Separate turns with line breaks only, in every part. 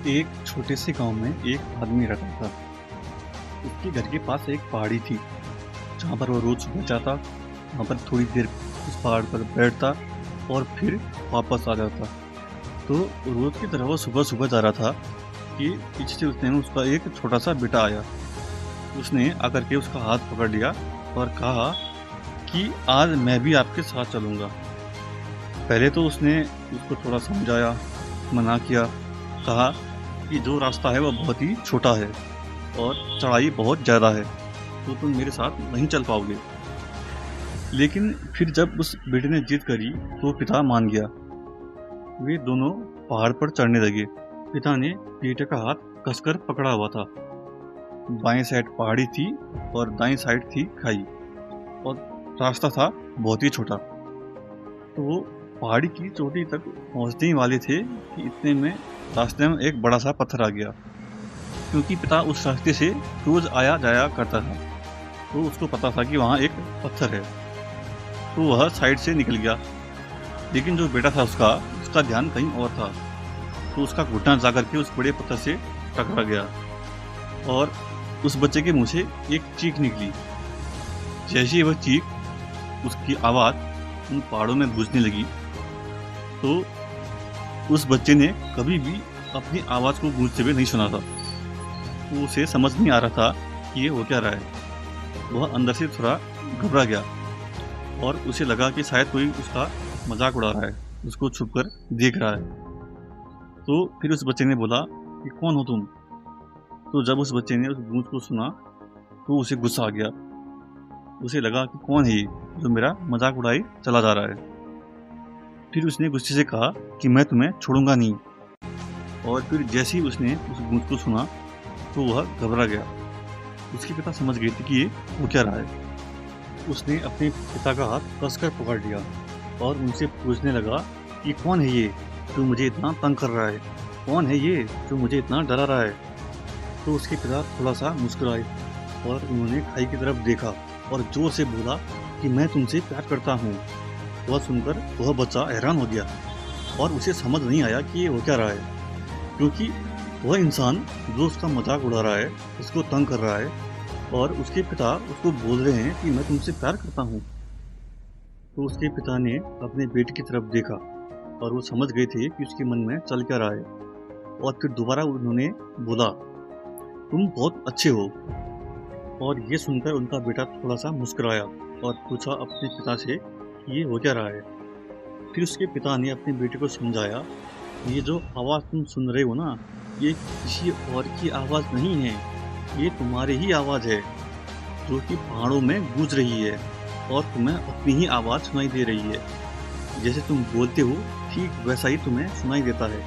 एक छोटे से गांव में एक आदमी रहता था। उसके घर के पास एक पहाड़ी थी जहाँ पर वो रोज सुबह जाता, वहाँ पर थोड़ी देर उस पहाड़ पर बैठता और फिर वापस आ जाता। तो रोज की तरह वो सुबह सुबह जा रहा था कि पीछे से उसका एक छोटा सा बेटा आया। उसने आकर के उसका हाथ पकड़ लिया और कहा कि आज मैं भी आपके साथ चलूँगा। पहले तो उसने उसको थोड़ा समझाया, मना किया, कहा कि जो रास्ता है वो बहुत ही छोटा है और चढ़ाई बहुत ज़्यादा है, तो तुम मेरे साथ नहीं चल पाओगे। लेकिन फिर जब उस बेटे ने जिद करी तो पिता मान गया। वे दोनों पहाड़ पर चढ़ने लगे। पिता ने बेटे का हाथ कसकर पकड़ा हुआ था। बाएं साइड पहाड़ी थी और दाएं साइड थी खाई और रास्ता था बहुत ही छोटा। तो वो पहाड़ी की चोटी तक पहुंचने ही वाले थे कि इतने में रास्ते में एक बड़ा सा पत्थर आ गया। क्योंकि पिता उस रास्ते से रोज आया जाया करता था, तो उसको पता था कि वहाँ एक पत्थर है, तो वह साइड से निकल गया। लेकिन जो बेटा था उसका ध्यान कहीं और था, तो उसका घुटना जा करके उस बड़े पत्थर से टकरा गया और उस बच्चे के मुंह से एक चीख निकली। जैसे ही वह चीख, उसकी आवाज़ उन पहाड़ों में गूंजने लगी। तो उस बच्चे ने कभी भी अपनी आवाज़ को गूंजते हुए नहीं सुना था। तो उसे समझ नहीं आ रहा था कि ये हो क्या रहा है। वह अंदर से थोड़ा घबरा गया और उसे लगा कि शायद कोई उसका मजाक उड़ा रहा है, उसको छुप कर देख रहा है। तो फिर उस बच्चे ने बोला कि कौन हो तुम? तो जब उस बच्चे ने उस गूंज को सुना तो उसे गुस्सा आ गया। उसे लगा कि कौन है ये जो मेरा मजाक उड़ाई चला जा रहा है। फिर उसने गुस्से से कहा कि मैं तुम्हें छोड़ूंगा नहीं। और फिर जैसे ही उसने उस गूंज को सुना तो वह घबरा गया। उसके पिता समझ गए थे कि ये हो क्या रहा है। उसने अपने पिता का हाथ कसकर पकड़ लिया और उनसे पूछने लगा कि कौन है ये जो मुझे इतना तंग कर रहा है? कौन है ये जो मुझे इतना डरा रहा है? तो उसके पिता थोड़ा सा मुस्कुराए और उन्होंने खाई की तरफ देखा और जोर से बोला कि मैं तुमसे प्यार करता हूँ। वह सुनकर वह बच्चा हैरान हो गया और उसे समझ नहीं आया कि ये हो क्या रहा है, क्योंकि वह इंसान जो उसका मजाक उड़ा रहा है, उसको तंग कर रहा है, और उसके पिता उसको बोल रहे हैं कि मैं तुमसे प्यार करता हूँ। तो उसके पिता ने अपने बेटे की तरफ देखा और वो समझ गए थे कि उसके मन में चल क्या रहा है। और फिर दोबारा उन्होंने बोला, तुम बहुत अच्छे हो। और ये सुनकर उनका बेटा थोड़ा सा मुस्कुराया और पूछा अपने पिता से कि ये हो क्या रहा है। फिर उसके पिता ने अपने बेटे को समझाया, ये जो आवाज़ तुम सुन रहे हो ना, ये किसी और की आवाज़ नहीं है, ये तुम्हारी ही आवाज़ है जो कि पहाड़ों में गूंज रही है और तुम्हें अपनी ही आवाज़ सुनाई दे रही है। जैसे तुम बोलते हो ठीक वैसा ही तुम्हें सुनाई देता है।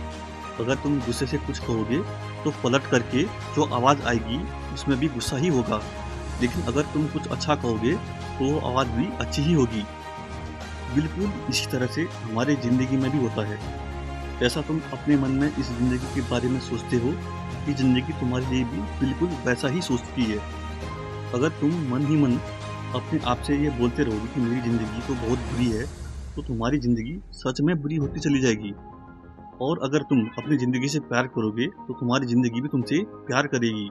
अगर तुम गुस्से से कुछ कहोगे तो पलट करके जो आवाज़ आएगी उसमें भी गुस्सा ही होगा, लेकिन अगर तुम कुछ अच्छा कहोगे तो वो आवाज़ भी अच्छी ही होगी। बिल्कुल इसी तरह से हमारी ज़िंदगी में भी होता है। जैसा तुम अपने मन में इस ज़िंदगी के बारे में सोचते हो, ये ज़िंदगी तुम्हारे लिए भी बिल्कुल वैसा ही सोचती है। अगर तुम मन ही मन अपने आप से ये बोलते रहोगे कि मेरी ज़िंदगी तो बहुत बुरी है, तो तुम्हारी ज़िंदगी सच में बुरी होती चली जाएगी। और अगर तुम अपनी ज़िंदगी से प्यार करोगे तो तुम्हारी ज़िंदगी भी तुमसे प्यार करेगी।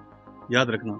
याद रखना।